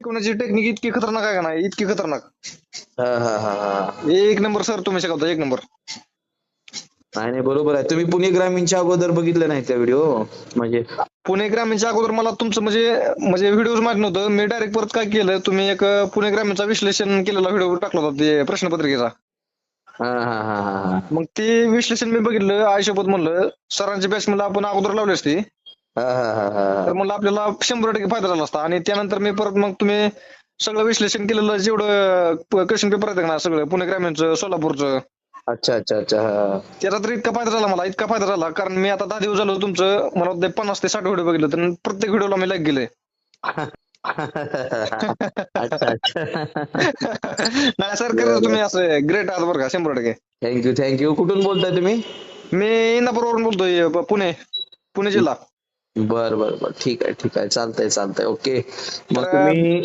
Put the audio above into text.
कोणाची टेक्निक इतकी खतरनाक आहे का नाही, इतकी खतरनाक. हा हा हा हा. एक नंबर सर, तुम्ही शिकवता एक नंबर. नाही नाही, बरोबर आहे. तुम्ही पुणे ग्रामीणच्या अगोदर बघितलं नाही त्या व्हिडिओ म्हणजे? पुणे ग्रामीणच्या अगोदर मला तुमचं म्हणजे म्हणजे व्हिडिओ माहित नव्हतं. मी डायरेक्ट परत काय केलं, तुम्ही एक पुणे ग्रामीणचा विश्लेषण केलेला व्हिडिओ टाकला होता ते प्रश्नपत्रिकेचा. हा हा हा हा हा. मग ते विश्लेषण मी बघितलं, आयुष्यभर म्हणलं सरांची बॅच म्हणलं आपण अगोदर लावली असती हा हा हा हा. तर म्हणलं आपल्याला 100% फायदा झाला असता. आणि त्यानंतर मी परत मग तुम्ही सगळं विश्लेषण केलेलं जेवढं क्वेश्चन पेपर आहेत ना सगळं पुणे ग्रामीणचं, सोलापूरचं, अच्छा अच्छा अच्छा. हा. त्याचा तर इतका फायदा झाला मला, इतका फायदा झाला. कारण मी आता 10 दिवस झालो तुमचं मला वाटतं 50 ते 60 व्हिडिओ बघितलं, तर प्रत्येक व्हिडिओला मी लाईक गेले. अच्छा अच्छा. नाही सर, खरंच तुम्ही असं ग्रेट आहात बरं का, 100%. Thank you thank you. कुठून बोलताय तुम्ही? मी इंदापूरवरून बोलतोय, पुणे पुणे जिल्हा. बर बर बर, ठीक आहे ठीक आहे, चालतंय चालतंय, ओके. मग तर तुम्ही